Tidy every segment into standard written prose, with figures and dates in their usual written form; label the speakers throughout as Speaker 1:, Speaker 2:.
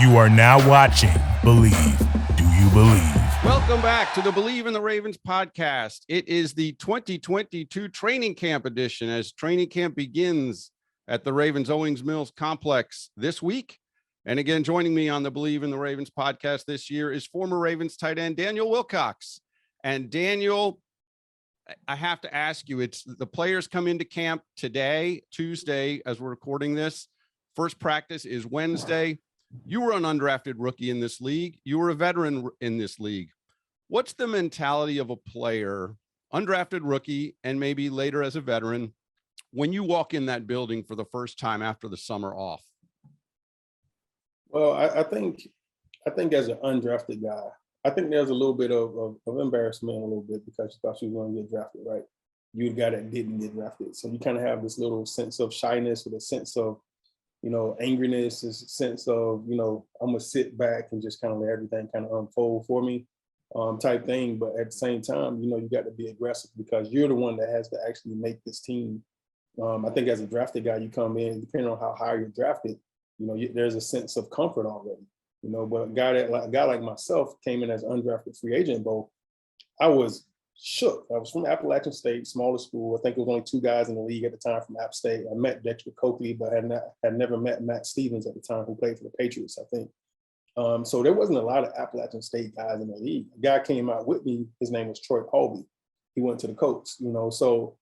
Speaker 1: You are now watching Believe. Do you believe?
Speaker 2: Welcome back to the Believe in the Ravens podcast. It is the 2022 training camp edition as training camp begins at the Ravens Owings Mills complex this week. And again, joining me on the Believe in the Ravens podcast this year is former Ravens tight end Daniel Wilcox. And Daniel, I have to ask you, it's the players come into camp today, Tuesday, as we're recording this. First practice is Wednesday. You were an undrafted rookie in this league. You were a veteran in this league. What's the mentality of a player, undrafted rookie, and maybe later as a veteran, when you walk in that building for the first time after the summer off?
Speaker 3: Well, I think as an undrafted guy, I think there's a little bit of embarrassment a little bit because you thought you were going to get drafted, right? You're the guy that didn't get drafted. So you kind of have this little sense of shyness or the sense of, angriness, is a sense of, I'm going to sit back and just kind of let everything kind of unfold for me type thing. But at the same time, you got to be aggressive because you're the one that has to actually make this team. I think as a drafted guy, you come in, depending on how high you're drafted, there's a sense of comfort already, but a guy like myself came in as an undrafted free agent, Bo. I was shook. I was from Appalachian State, smaller school. I think there was only two guys in the league at the time from App State. I met Dexter Coakley, but had never met Matt Stevens at the time, who played for the Patriots, I think. So there wasn't a lot of Appalachian State guys in the league. A guy came out with me. His name was Troy Colby. He went to the Colts, so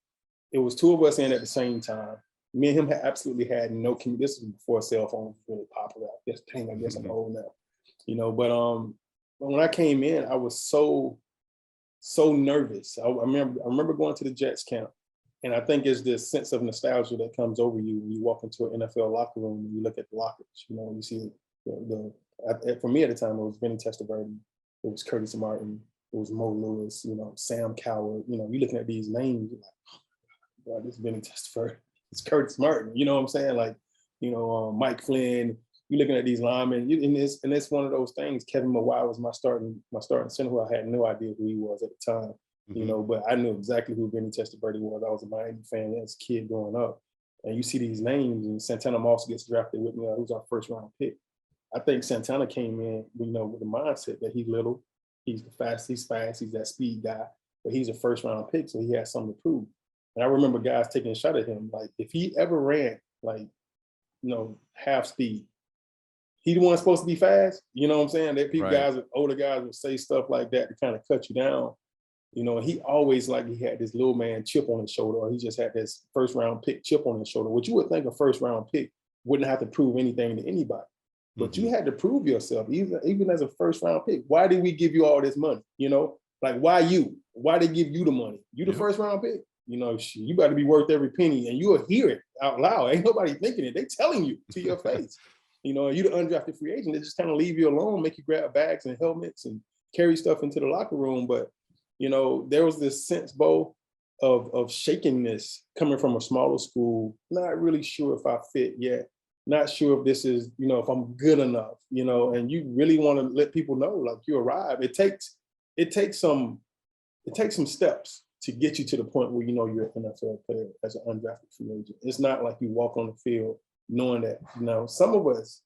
Speaker 3: it was two of us in at the same time. Me and him absolutely had no community. This was before cell phones was really popular. I guess I'm old now, but when I came in, I was so nervous. I remember going to the Jets camp, and I think it's this sense of nostalgia that comes over you when you walk into an NFL locker room and you look at the lockers. You see for me at the time, it was Vinny Testaverde, it was Curtis Martin, it was Mo Lewis, Sam Coward. You're looking at these names, you're like, oh, God, this is Vinny Testaverde. It's Curtis Martin. You know what I'm saying? Like, Mike Flynn. You're looking at these linemen, and it's one of those things. Kevin Mawai was my starting center, who I had no idea who he was at the time, but I knew exactly who Vinny Testaverde was. I was a Miami fan as a kid growing up, and you see these names, and Santana Moss gets drafted with me, who's our first round pick. I think Santana came in, with the mindset that he's little, he's fast, he's that speed guy, but he's a first round pick, so he has something to prove. And I remember guys taking a shot at him, like if he ever ran half speed, he the one supposed to be fast. You know what I'm saying? That people, right. Older guys would say stuff like that to kind of cut you down. And he always he had this little man chip on his shoulder, or he just had this first round pick chip on his shoulder, which you would think a first round pick wouldn't have to prove anything to anybody. But you had to prove yourself, even as a first round pick. Why did we give you all this money? Why you? Why they give you the money? You the first round pick? You better be worth every penny, and you'll hear it out loud. Ain't nobody thinking it. They telling you to your face. You the undrafted free agent. They just kind of leave you alone, make you grab bags and helmets and carry stuff into the locker room. But, there was this sense, Bo, of shakiness coming from a smaller school, not really sure if I fit yet, not sure if this is, if I'm good enough, and you really want to let people know, like, you arrive. It takes some steps to get you to the point where you're an NFL player as an undrafted free agent. It's not like you walk on the field knowing that, some of us,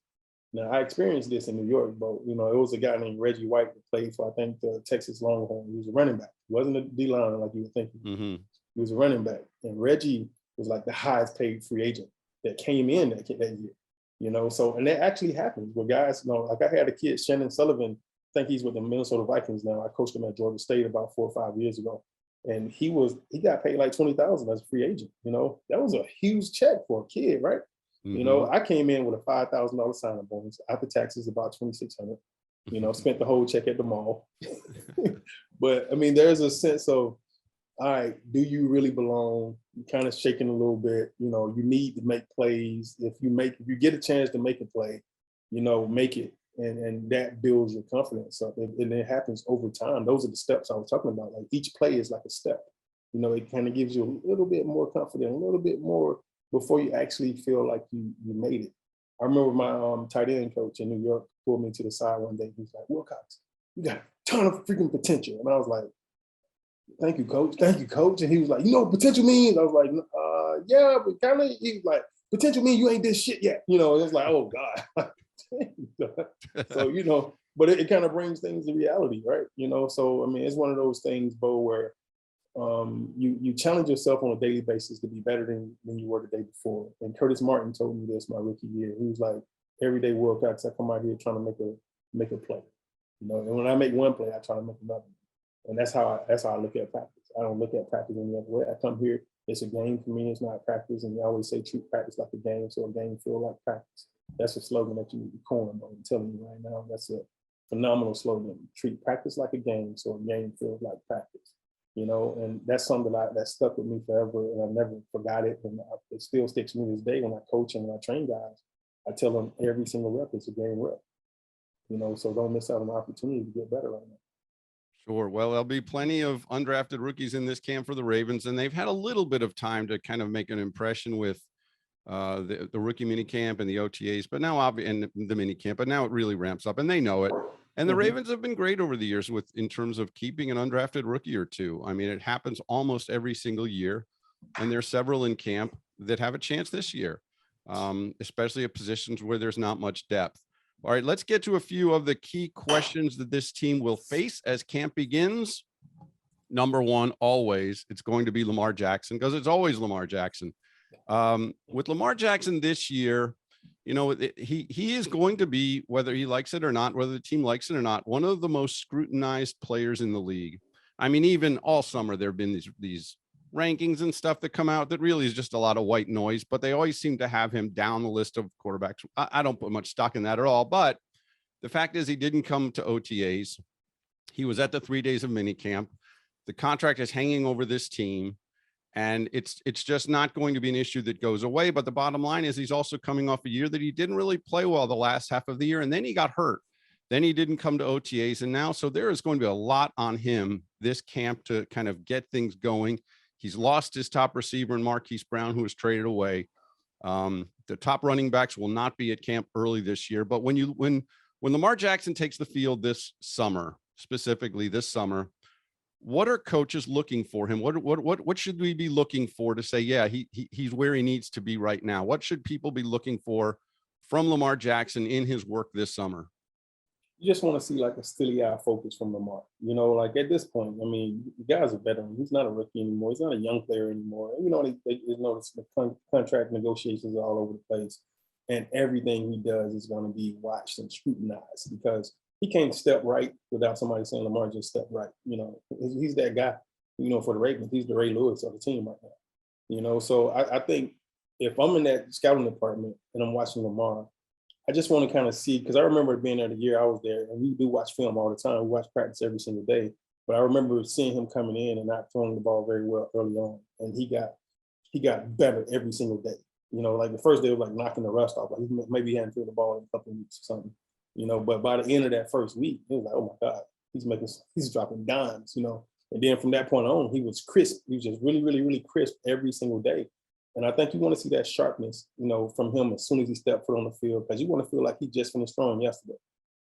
Speaker 3: I experienced this in New York, but, it was a guy named Reggie White that played for, I think, the Texas Longhorns. He was a running back. He wasn't a D-liner like you were thinking. Mm-hmm. He was a running back. And Reggie was like the highest paid free agent that came in that year, So, and that actually happens where guys, like I had a kid, Shannon Sullivan, I think he's with the Minnesota Vikings now. I coached him at Georgia State about 4 or 5 years ago. And he got paid like $20,000 as a free agent. That was a huge check for a kid, right? Mm-hmm. I came in with a $5,000 signing bonus after taxes, about $2,600. Spent the whole check at the mall. But I mean, there's a sense of, all right, do you really belong? You're kind of shaking a little bit. You need to make plays. If you get a chance to make a play, make it. And that builds your confidence up. And it happens over time. Those are the steps I was talking about. Like each play is like a step. It kind of gives you a little bit more confidence, a little bit more before you actually feel like you made it. I remember my tight end coach in New York pulled me to the side one day. He was like, Wilcox, you got a ton of freaking potential. And I was like, thank you, coach. Thank you, coach. And he was like, you know what potential means? I was like, yeah, but kind of, he was like, potential means you ain't did shit yet. It was like, oh God. So, but it kind of brings things to reality, right? So, I mean, it's one of those things, Bo, where you challenge yourself on a daily basis to be better than you were the day before. And Curtis Martin told me this my rookie year. He was like, every day Wilcox, I come out here trying to make a play. And when I make one play, I try to make another. And that's how I look at practice. I don't look at practice any other way. I come here, it's a game for me, it's not practice. And you always say treat practice like a game, so a game feel like practice. That's a slogan that you need to coin. I'm telling you right now, that's a phenomenal slogan. Treat practice like a game, so a game feels like practice. And that's something that stuck with me forever, and I never forgot it. And it still sticks with me this day when I coach and when I train guys. I tell them every single rep is a game rep. So don't miss out on the opportunity to get better right now.
Speaker 2: Sure. Well, there'll be plenty of undrafted rookies in this camp for the Ravens, and they've had a little bit of time to kind of make an impression with the rookie mini camp and the OTAs, but now and the mini camp, but now it really ramps up and they know it. And the Ravens have been great over the years in terms of keeping an undrafted rookie or two. I mean, it happens almost every single year, and there's several in camp that have a chance this year, especially at positions where there's not much depth. All right, let's get to a few of the key questions that this team will face as camp begins. Number one, always, it's going to be Lamar Jackson, because it's always Lamar Jackson. With Lamar Jackson this year, he is going to be, whether he likes it or not, whether the team likes it or not, one of the most scrutinized players in the league. I mean, even all summer, there have been these rankings and stuff that come out that really is just a lot of white noise, but they always seem to have him down the list of quarterbacks. I don't put much stock in that at all, but the fact is he didn't come to OTAs. He was at the 3 days of minicamp. The contract is hanging over this team, and it's just not going to be an issue that goes away. But the bottom line is he's also coming off a year that he didn't really play well the last half of the year, and then he got hurt. Then he didn't come to OTAs, and now so there is going to be a lot on him this camp to kind of get things going. He's lost his top receiver in Marquise Brown, who was traded away. The top running backs will not be at camp early this year. But when Lamar Jackson takes the field this summer, specifically this summer, what are coaches looking for him? What should we be looking for to say, yeah, he's where he needs to be right now? What should people be looking for from Lamar Jackson in his work this summer?
Speaker 3: You just want to see like a steely-eye focus from Lamar. Like at this point, I mean, the guy's a veteran. He's not a rookie anymore. He's not a young player anymore. The contract negotiations are all over the place, and everything he does is going to be watched and scrutinized because he can't step right without somebody saying Lamar just stepped right. He's that guy. For the Ravens, he's the Ray Lewis of the team right now. So I think if I'm in that scouting department and I'm watching Lamar, I just want to kind of see, because I remember being there the year I was there, and we do watch film all the time. We watch practice every single day. But I remember seeing him coming in and not throwing the ball very well early on. And he got better every single day. Like the first day was like knocking the rust off. Like maybe he hadn't thrown the ball in a couple of weeks or something. But by the end of that first week, it was like, oh my God, he's dropping dimes, And then from that point on, he was crisp. He was just really, really, really crisp every single day. And I think you want to see that sharpness, from him as soon as he stepped foot on the field, because you want to feel like he just finished throwing yesterday,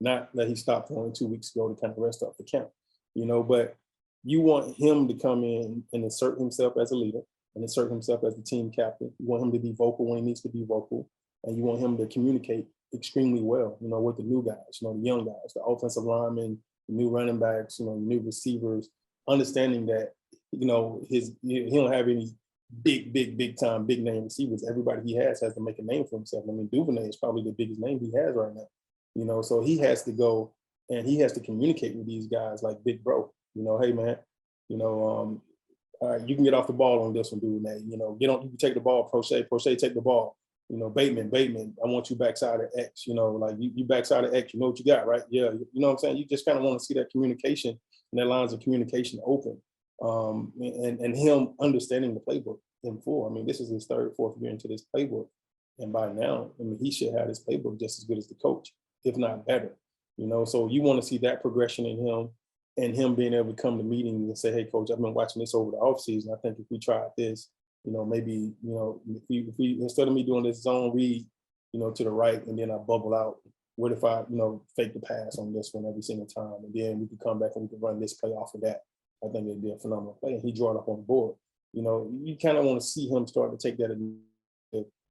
Speaker 3: not that he stopped throwing 2 weeks ago to kind of rest off the count, But you want him to come in and assert himself as a leader and assert himself as the team captain. You want him to be vocal when he needs to be vocal, and you want him to communicate extremely well, with the new guys, the young guys, the offensive linemen, the new running backs, new receivers, understanding that, he don't have any big time, big name receivers. Everybody he has to make a name for himself. I mean, Duvernay is probably the biggest name he has right now, so he has to go and he has to communicate with these guys like big bro, hey man, all right, you can get off the ball on this one, Duvernay, you can take the ball, Brochet, take the ball, Bateman, I want you backside of X, like you backside of X, you know what you got, right? Yeah, you know what I'm saying? You just kind of want to see that communication and that lines of communication open. And him understanding the playbook in full. I mean, this is his third, fourth year into this playbook. And by now, I mean, he should have this playbook just as good as the coach, if not better. So you want to see that progression in him and him being able to come to meetings and say, hey, coach, I've been watching this over the offseason. I think if we tried this, maybe, if we instead of me doing this zone read, to the right, and then I bubble out, what if I, fake the pass on this one every single time? And then we could come back and we could run this play off of that. I think it'd be a phenomenal play. And he drew it up on the board. You kind of want to see him start to take that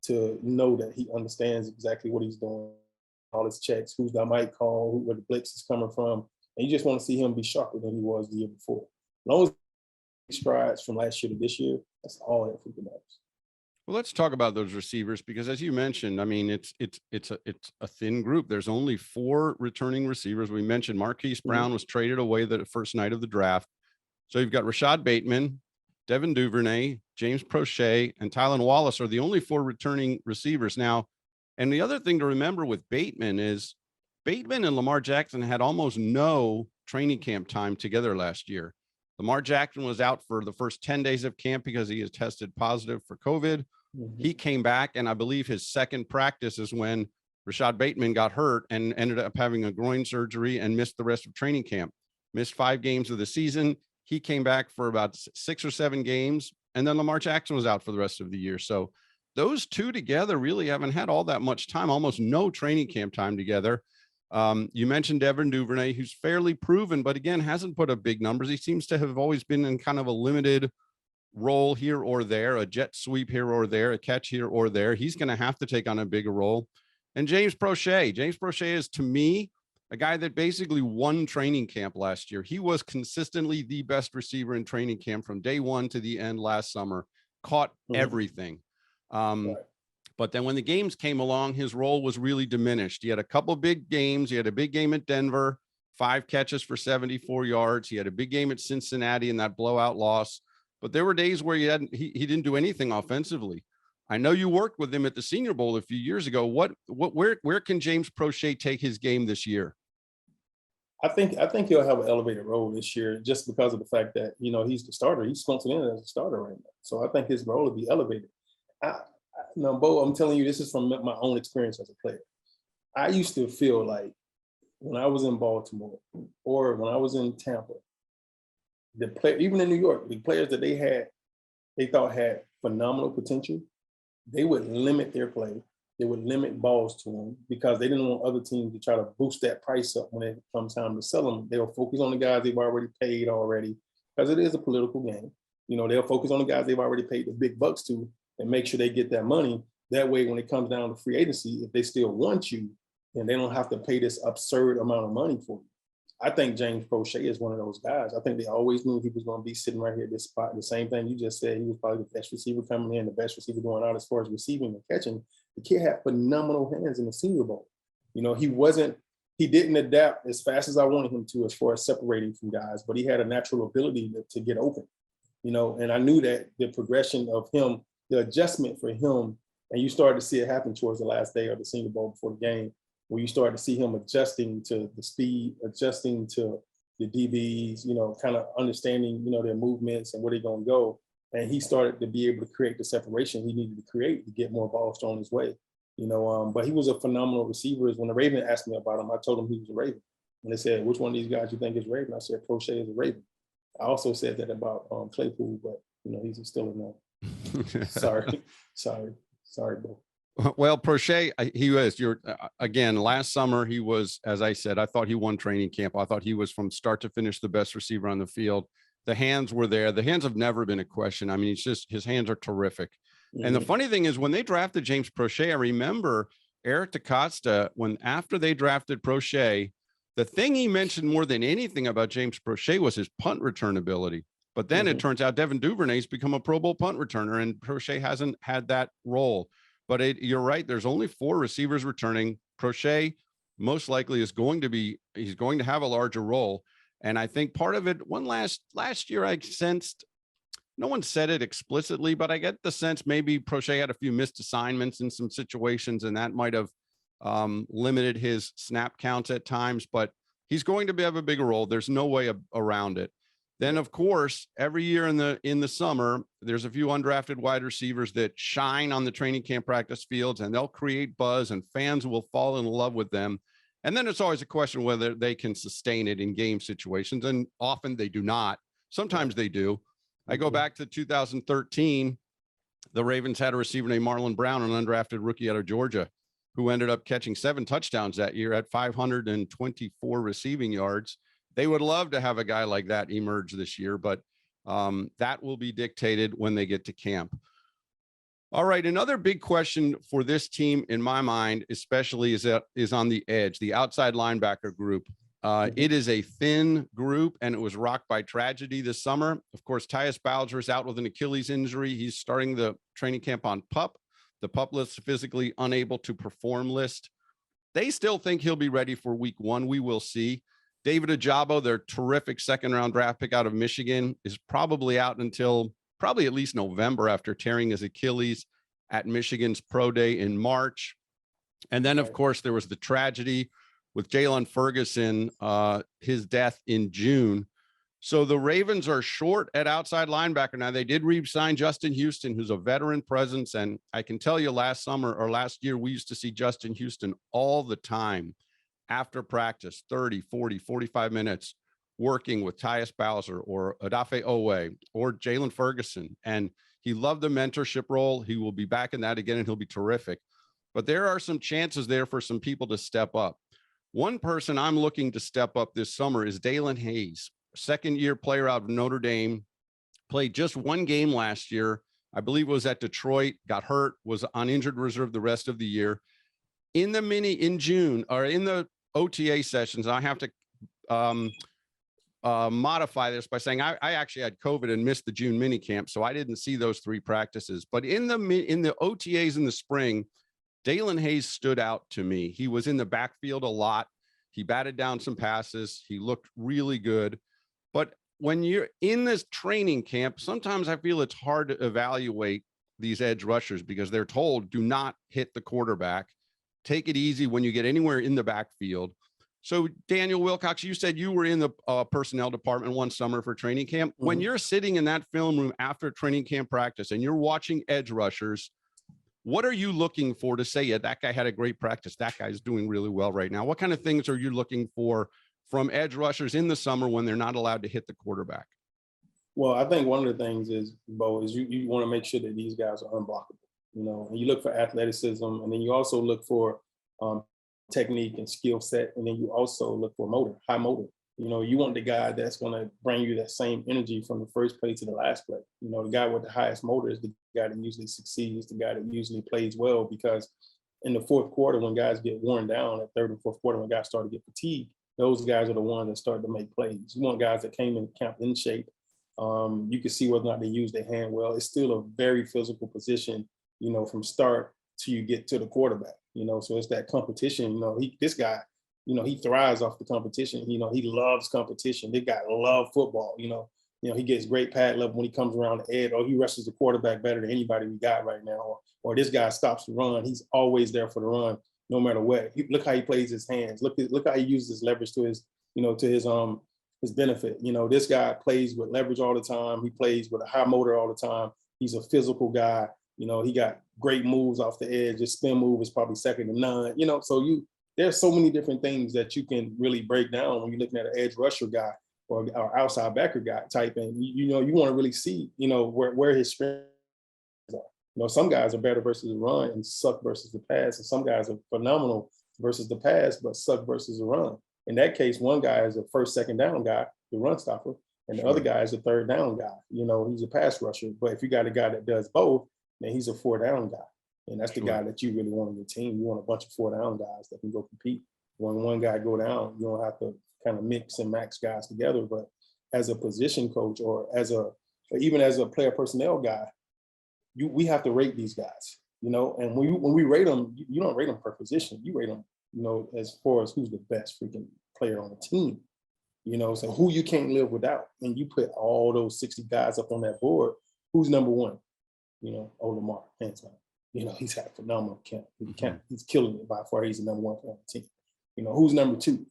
Speaker 3: to know that he understands exactly what he's doing all his checks, who's the mic call, where the blitz is coming from. And you just want to see him be sharper than he was the year before. As long as he strides from last year to this year, that's all that freaking matters.
Speaker 2: Well, let's talk about those receivers, because as you mentioned, I mean, it's a thin group. There's only 4 returning receivers. We mentioned Marquise Brown was traded away the first night of the draft. So you've got Rashad Bateman, Devin Duvernay, James Brochet, and Tylan Wallace are the only 4 returning receivers now. And the other thing to remember with Bateman is Bateman and Lamar Jackson had almost no training camp time together last year. Lamar Jackson was out for the first 10 days of camp because he has tested positive for COVID. He came back, and I believe his second practice is when Rashad Bateman got hurt and ended up having a groin surgery and missed the rest of training camp, missed 5 games of the season. He came back for about 6 or 7 games, and then Lamar Jackson was out for the rest of the year. So those 2 together really haven't had all that much time, almost no training camp time together. You mentioned Devin Duvernay, who's fairly proven, but again, hasn't put up big numbers. He seems to have always been in kind of a limited role here or there, a jet sweep here or there, a catch here or there. He's going to have to take on a bigger role. And James Brochet is, to me, a guy that basically won training camp last year. He was consistently the best receiver in training camp from day 1 to the end last summer, caught everything. But then when the games came along, his role was really diminished. He had a couple big games. He had a big game at Denver, 5 catches for 74 yards. He had a big game at Cincinnati in that blowout loss. But there were days where he didn't do anything offensively. I know you worked with him at the Senior Bowl a few years ago. Where can James Brochet take his game this year?
Speaker 3: I think he'll have an elevated role this year, just because of the fact that, he's the starter. He's slumping in as a starter right now. So I think his role will be elevated. Bo, I'm telling you, this is from my own experience as a player. I used to feel like when I was in Baltimore or when I was in Tampa, even in New York, the players that they thought had phenomenal potential, they would limit their play. They would limit balls to them because they didn't want other teams to try to boost that price up when it comes time to sell them. They'll focus on the guys they've already paid already, because it is a political game. They'll focus on the guys they've already paid the big bucks to and make sure they get that money. That way, when it comes down to free agency, if they still want you, then they don't have to pay this absurd amount of money for you. I think James Brochet is one of those guys. I think they always knew he was going to be sitting right here at this spot. The same thing you just said, he was probably the best receiver coming in, the best receiver going out as far as receiving and catching. The kid had phenomenal hands in the Senior Bowl. He didn't adapt as fast as I wanted him to as far as separating from guys, but he had a natural ability to get open, and I knew that the progression of him, the adjustment for him, and you started to see it happen towards the last day of the Senior Bowl before the game, where you started to see him adjusting to the speed, adjusting to the DBs, kind of understanding, their movements and where they're going to go. And he started to be able to create the separation he needed to create to get more balls thrown his way. But he was a phenomenal receiver. When the Raven asked me about him, I told him he was a Raven. And they said, which one of these guys you think is Raven? I said, Brochet is a Raven. I also said that about Claypool, but, he's still in there. Sorry, bro.
Speaker 2: Well, Brochet, he was again, last summer, he was, as I said, I thought he won training camp. I thought he was from start to finish the best receiver on the field. The hands were there. The hands have never been a question. I mean, it's just, his hands are terrific. And the funny thing is, when they drafted James Brochet, I remember Eric DaCosta, after they drafted Brochet, the thing he mentioned more than anything about James Brochet was his punt return ability. But then it turns out Devin Duvernay's become a Pro Bowl punt returner, and Brochet hasn't had that role. But you're right. There's only 4 receivers returning. Brochet most likely he's going to have a larger role. And I think part of it, last year, I sensed, no one said it explicitly, but I get the sense maybe Brochet had a few missed assignments in some situations, and that might have limited his snap counts at times, but he's going to have a bigger role. There's no way around it. Then, of course, every year in the summer, there's a few undrafted wide receivers that shine on the training camp practice fields, and they'll create buzz, and fans will fall in love with them. And then it's always a question whether they can sustain it in game situations, and often they do not. Sometimes they do. I go back to 2013. The Ravens had a receiver named Marlon Brown, an undrafted rookie out of Georgia, who ended up catching 7 touchdowns that year at 524 receiving yards. They would love to have a guy like that emerge this year, but that will be dictated when they get to camp. All right. Another big question for this team, in my mind, especially is on the edge, the outside linebacker group. It is a thin group, and it was rocked by tragedy this summer. Of course, Tyus Bowser is out with an Achilles injury. He's starting the training camp on PUP. The PUP list, physically unable to perform list. They still think he'll be ready for week 1. We will see. David Ajabo, their terrific second-round draft pick out of Michigan, is probably out until probably at least November after tearing his Achilles at Michigan's Pro Day in March. And then, of course, there was the tragedy with Jalen Ferguson, his death in June. So the Ravens are short at outside linebacker. Now, they did re-sign Justin Houston, who's a veteran presence. And I can tell you last year, we used to see Justin Houston all the time after practice, 30, 40, 45 minutes, working with Tyus Bowser or Odafe Owe or Jalen Ferguson. And he loved the mentorship role. He will be back in that again, and he'll be terrific. But there are some chances there for some people to step up. One person I'm looking to step up this summer is Daylen Hayes, second-year player out of Notre Dame, played just one game last year. I believe it was at Detroit, got hurt, was on injured reserve the rest of the year. In June, or in the OTA sessions, I have to modify this by saying I actually had COVID and missed the June mini camp, so I didn't see those 3 practices. But in the OTAs in the spring, Daylen Hayes stood out to me. He was in the backfield a lot. He batted down some passes. He looked really good. But when you're in this training camp, sometimes I feel it's hard to evaluate these edge rushers because they're told, do not hit the quarterback. Take it easy when you get anywhere in the backfield. So, Daniel Wilcox, you said you were in the personnel department one summer for training camp. Mm-hmm. When you're sitting in that film room after training camp practice and you're watching edge rushers, what are you looking for to say, yeah, that guy had a great practice, that guy's doing really well right now? What kind of things are you looking for from edge rushers in the summer when they're not allowed to hit the quarterback?
Speaker 3: Well, I think one of the things is, Bo, is you want to make sure that these guys are unblockable, and you look for athleticism, and then you also look for technique and skill set, and then you also look for high motor. You want the guy that's going to bring you that same energy from the first play to the last play. The guy with the highest motor is the guy that usually succeeds, the guy that usually plays well, because in the fourth quarter, when guys get worn down, at third and fourth quarter, when guys start to get fatigued, those guys are the ones that start to make plays. You want guys that came in camp in shape. You can see whether or not they use their hand well. It's still a very physical position, from start till you get to the quarterback, so it's that competition. This guy, he thrives off the competition. He loves competition. This guy loves football. He gets great pad level when he comes around the edge, or he rushes the quarterback better than anybody we got right now, or this guy stops the run. He's always there for the run, no matter what. Look how he plays his hands. Look how he uses his leverage to his benefit. This guy plays with leverage all the time. He plays with a high motor all the time. He's a physical guy. He got great moves off the edge. His spin move is probably second to none. So there's so many different things that you can really break down when you're looking at an edge rusher guy or outside backer guy type. And you want to really see, where his strengths are. Some guys are better versus the run and suck versus the pass, and some guys are phenomenal versus the pass but suck versus the run. In that case, one guy is a first, second down guy, the run stopper, and the other guy is a third down guy. He's a pass rusher. But if you got a guy that does both, then he's a 4-down guy. And that's the guy that you really want on your team. You want a bunch of 4-down guys that can go compete. When one guy go down, you don't have to kind of mix and max guys together. But as a position coach or even as a player personnel guy, we have to rate these guys, and when we rate them, you don't rate them per position. You rate them, as far as who's the best freaking player on the team, so who you can't live without. And you put all those 60 guys up on that board, who's number one? Lamar, hands down. He's had a phenomenal camp. He's killing it by far. He's the number one on the team. Who's number two?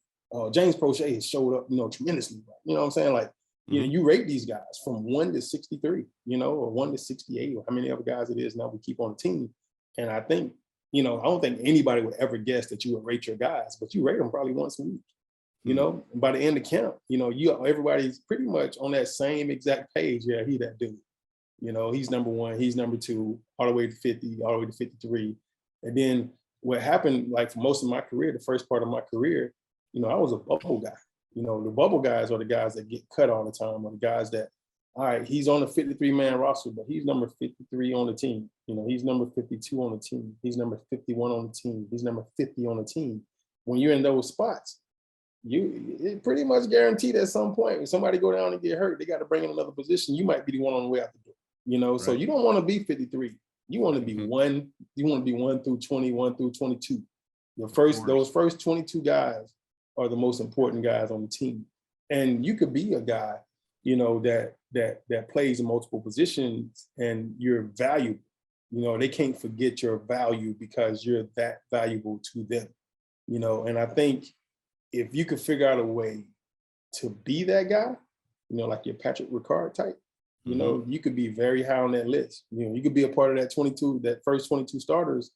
Speaker 3: James Brochet has showed up, tremendously. You know what I'm saying? Like, you rate these guys from 1 to 63, or 1 to 68, or how many other guys it is now we keep on the team. And I think, I don't think anybody would ever guess that you would rate your guys, but you rate them probably once a week. And by the end of camp, everybody's pretty much on that same exact page. Yeah, he that dude. He's number one, he's number two, all the way to 50, all the way to 53. And then what happened, like for most of my career, the first part of my career, I was a bubble guy. The bubble guys are the guys that get cut all the time, or the guys that all right, he's on a 53-man roster, but he's number 53 on the team. You know, he's number 52 on the team. He's number 51 on the team. He's number 50 on the team. When you're in those spots, it pretty much guaranteed at some point, when somebody go down and get hurt, they got to bring in another position. You might be the one on the way out the door, you know? Right. So you don't want to be 53. You want to be one, you want to be 1 through 20, 1 through 22. Those first 22 guys are the most important guys on the team. And you could be a guy, you know, that plays in multiple positions and you're valuable. You know, they can't forget your value because you're that valuable to them, you know? And I think if you could figure out a way to be that guy, you know, like your Patrick Ricard type, you know, you could be very high on that list. You know, you could be a part of that first 22 starters,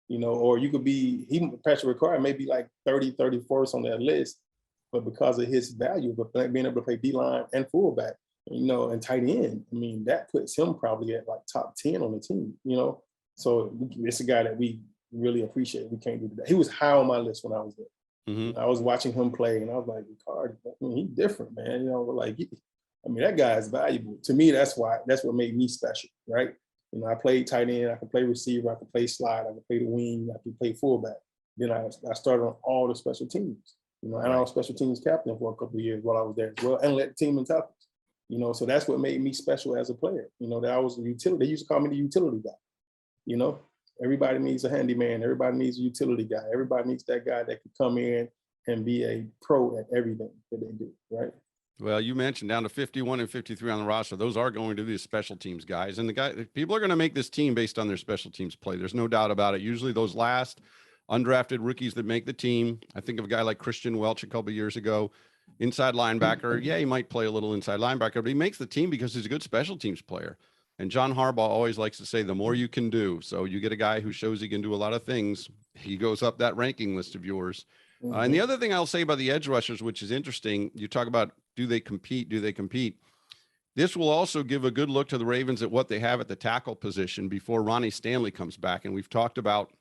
Speaker 3: you know, or you could be, Patrick Ricard may be like 30, 31st on that list, but because of his value, but being able to play D-line and fullback, you know, and tight end, I mean, that puts him probably at like top 10 on the team, you know? So it's a guy that we really appreciate. We can't do that. He was high on my list when I was there. I was watching him play and I was like, Ricard, I mean, he's different, man. You know, like, I mean, that guy is valuable. To me, that's what made me special, right? You know, I played tight end, I could play receiver, I could play slide, I could play the wing, I could play fullback. Then I started on all the special teams, you know, and I was special teams captain for a couple of years while I was there as well, and led the team in tackles. You know, so that's what made me special as a player. You know, that I was a utility. They used to call me the utility guy. You know, everybody needs a handyman. Everybody needs a utility guy. Everybody needs that guy that could come in and be a pro at everything that they do, right?
Speaker 2: Well, you mentioned down to 51 and 53 on the roster. Those are going to be the special teams guys. And people are going to make this team based on their special teams play. There's no doubt about it. Usually those last undrafted rookies that make the team, I think of a guy like Christian Welch a couple of years ago, inside linebacker. Yeah, he might play a little inside linebacker, but he makes the team because he's a good special teams player. And John Harbaugh always likes to say, the more you can do. So you get a guy who shows he can do a lot of things, he goes up that ranking list of yours. And the other thing I'll say about the edge rushers, which is interesting, you talk about, do they compete? Do they compete? This will also give a good look to the Ravens at what they have at the tackle position before Ronnie Stanley comes back. And we've talked about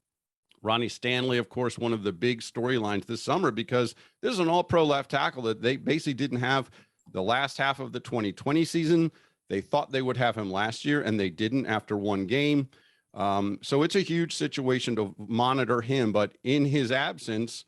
Speaker 2: Ronnie Stanley, of course, one of the big storylines this summer, because this is an all-pro left tackle that they basically didn't have the last half of the 2020 season. They thought they would have him last year, and they didn't after one game. So it's a huge situation to monitor him. But in his absence,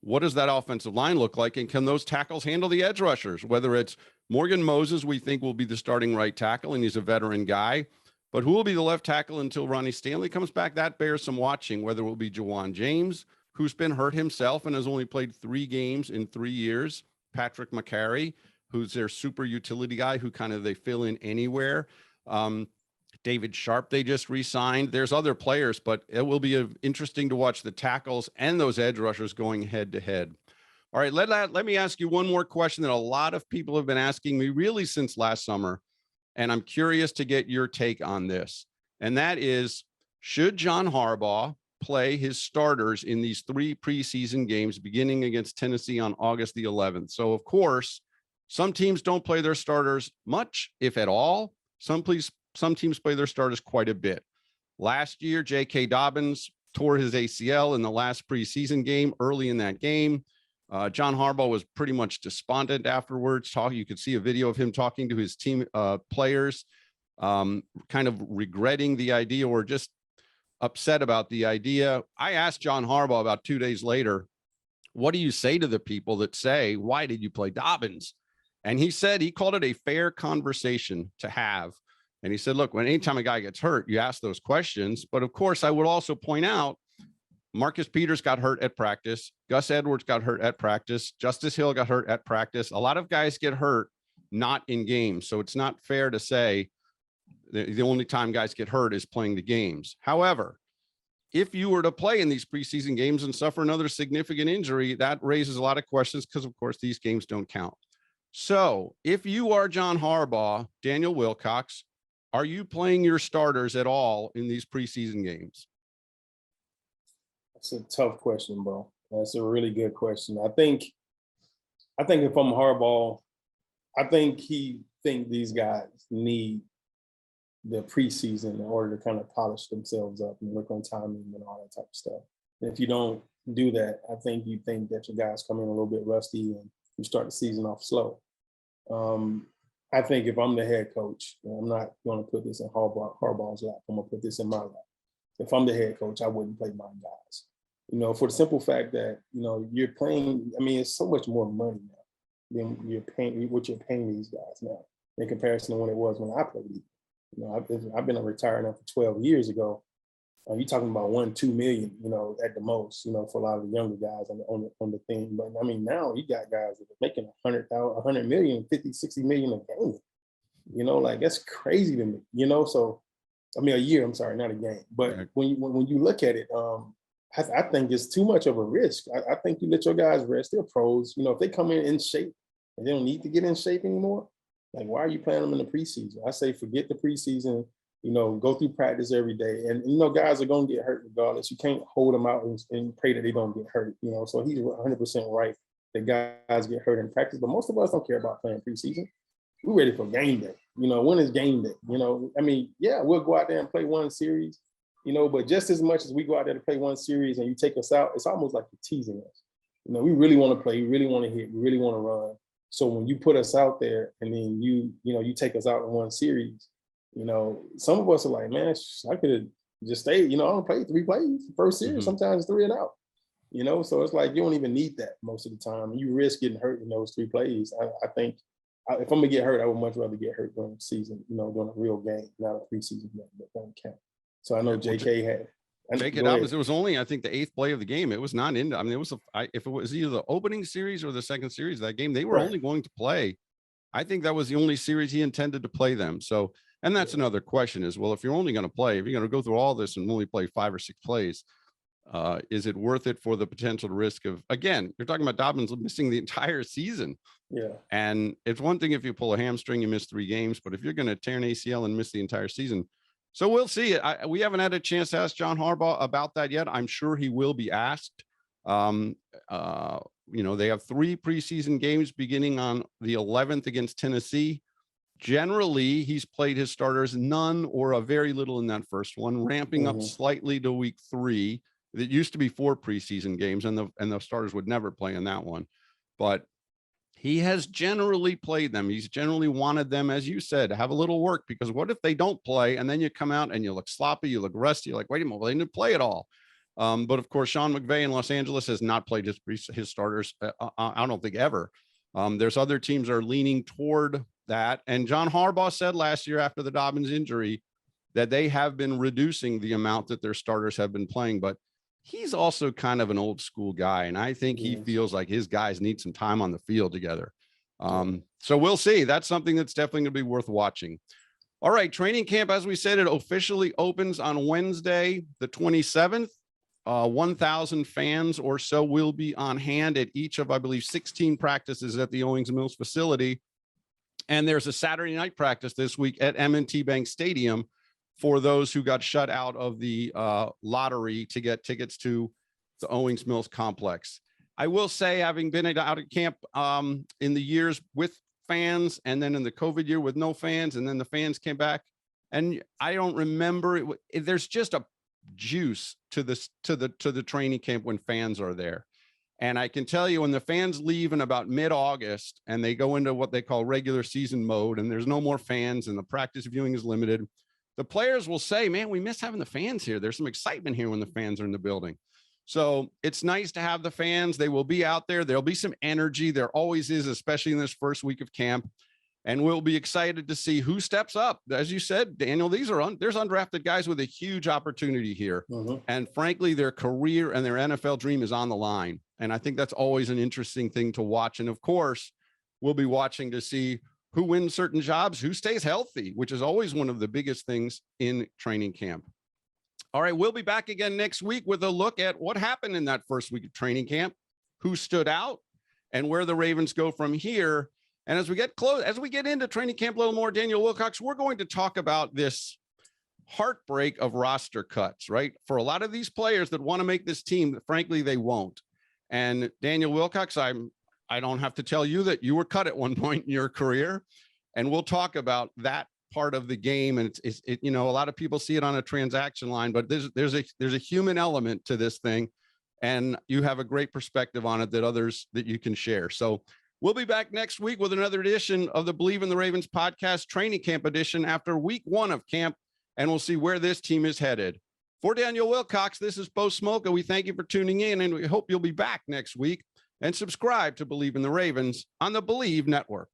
Speaker 2: what does that offensive line look like? And can those tackles handle the edge rushers? Whether it's Morgan Moses, we think will be the starting right tackle, and he's a veteran guy. But who will be the left tackle until Ronnie Stanley comes back? That bears some watching, whether it will be Jawan James, who's been hurt himself and has only played 3 games in 3 years. Patrick McCary, who's their super utility guy who kind of they fill in anywhere. David Sharp, they just re-signed. There's other players, but it will be interesting to watch the tackles and those edge rushers going head to head. All right, let me ask you one more question that a lot of people have been asking me really since last summer. And I'm curious to get your take on this. And that is, should John Harbaugh play his starters in these 3 preseason games beginning against Tennessee on August the 11th? So, of course, some teams don't play their starters much, if at all. Some teams play their starters quite a bit. Last year, J.K. Dobbins tore his ACL in the last preseason game. Early in that game, John Harbaugh was pretty much despondent afterwards. You could see a video of him talking to his team players, kind of regretting the idea or just upset about the idea. I asked John Harbaugh about 2 days later, what do you say to the people that say, why did you play Dobbins? And he said he called it a fair conversation to have. And he said, look, anytime a guy gets hurt, you ask those questions. But of course, I would also point out, Marcus Peters got hurt at practice. Gus Edwards got hurt at practice. Justice Hill got hurt at practice. A lot of guys get hurt not in games. So it's not fair to say the only time guys get hurt is playing the games. However, if you were to play in these preseason games and suffer another significant injury, that raises a lot of questions because, of course, these games don't count. So if you are John Harbaugh, Daniel Wilcox, are you playing your starters at all in these preseason games?
Speaker 3: That's a tough question, bro. That's a really good question. I think if I'm Harbaugh, I think these guys need the preseason in order to kind of polish themselves up and work on timing and all that type of stuff. And if you don't do that, I think you think that your guys come in a little bit rusty and you start the season off slow. I think if I'm the head coach, and I'm not going to put this in Harbaugh's lap, I'm going to put this in my lap. If I'm the head coach, I wouldn't play my guys. For the simple fact that, you're playing, it's so much more money now than what you're paying these guys now in comparison to when it was when I played. I've been a retired now for 12 years ago. You're talking about 1-2 million, at the most, for a lot of the younger guys on the thing. But now you got guys that are making 100 million, 50, 60 million a game. That's crazy to me, So, a year, I'm sorry, not a game. But when you look at it, I think it's too much of a risk. I think you let your guys rest. They're pros. If they come in shape and they don't need to get in shape anymore, why are you playing them in the preseason? I say forget the preseason. Go through practice every day. And, guys are going to get hurt regardless. You can't hold them out and pray that they don't get hurt, So he's 100% right that guys get hurt in practice. But most of us don't care about playing preseason. We're ready for game day. When is game day? We'll go out there and play one series, but just as much as we go out there to play one series and you take us out, it's almost like you're teasing us. We really want to play. We really want to hit. We really want to run. So when you put us out there and then you take us out in one series, some of us are like, man, I could have just stayed. I don't play 3 plays the first series. Sometimes 3 and out. So it's like you don't even need that most of the time. You risk getting hurt in those 3 plays. I think if I'm gonna get hurt, I would much rather get hurt during the season. During a real game, not a preseason game that don't count. So I know JK had.
Speaker 2: J.K. Dobbins, it was only, I think, the 8th play of the game. It was not in. It was if it was either the opening series or the second series of that game, they were only going to play. I think that was the only series he intended to play them. So, and that's another question is, well, if you're only going to play, if you're going to go through all this and only play 5 or 6 plays, is it worth it for the potential risk of, again, you're talking about Dobbins missing the entire season.
Speaker 3: Yeah.
Speaker 2: And it's one thing if you pull a hamstring, you miss 3 games, but if you're going to tear an ACL and miss the entire season. So we'll see. We haven't had a chance to ask John Harbaugh about that yet. I'm sure he will be asked. They have 3 preseason games beginning on the 11th against Tennessee. Generally, he's played his starters none or a very little in that first one, ramping up slightly to week 3. It used to be 4 preseason games, and the starters would never play in that one. But he has generally played them. He's generally wanted them, as you said, to have a little work, because what if they don't play and then you come out and you look sloppy, you look rusty, you're like, wait a minute, well, they didn't play at all. But of course, Sean McVay in Los Angeles has not played his starters. I don't think ever. There's other teams that are leaning toward that. And John Harbaugh said last year after the Dobbins injury that they have been reducing the amount that their starters have been playing, but he's also kind of an old school guy. And I think he feels like his guys need some time on the field together. So we'll see. That's something that's definitely going to be worth watching. All right. Training camp, as we said, it officially opens on Wednesday, the 27th. 1,000 fans or so will be on hand at each of, I believe, 16 practices at the Owings Mills facility. And there's a Saturday night practice this week at M&T Bank Stadium for those who got shut out of the lottery to get tickets to the Owings Mills complex. I will say, having been out at camp in the years with fans, and then in the COVID year with no fans, and then the fans came back, and I don't remember it. There's just a juice to the training camp when fans are there. And I can tell you, when the fans leave in about mid-August and they go into what they call regular season mode, and there's no more fans and the practice viewing is limited, the players will say, man, we miss having the fans here. There's some excitement here when the fans are in the building. So it's nice to have the fans. They will be out there. There'll be some energy. There always is, especially in this first week of camp. And we'll be excited to see who steps up. As you said, Daniel, there's undrafted guys with a huge opportunity here. And frankly, their career and their NFL dream is on the line. And I think that's always an interesting thing to watch. And of course, we'll be watching to see who wins certain jobs, who stays healthy, which is always one of the biggest things in training camp. All right, we'll be back again next week with a look at what happened in that first week of training camp, who stood out, and where the Ravens go from here. And as we get into training camp a little more, Daniel Wilcox, we're going to talk about this heartbreak of roster cuts, right? For a lot of these players that want to make this team, frankly, they won't. And Daniel Wilcox, I don't have to tell you that you were cut at one point in your career, and we'll talk about that part of the game. And it's a lot of people see it on a transaction line, but there's a human element to this thing, and you have a great perspective on it that you can share. So We'll be back next week with another edition of the Believe in the Ravens podcast training camp edition after week 1 of camp, and we'll see where this team is headed. For Daniel Wilcox, this is Bo Smolka. We thank you for tuning in, and we hope you'll be back next week and subscribe to Believe in the Ravens on the Believe Network.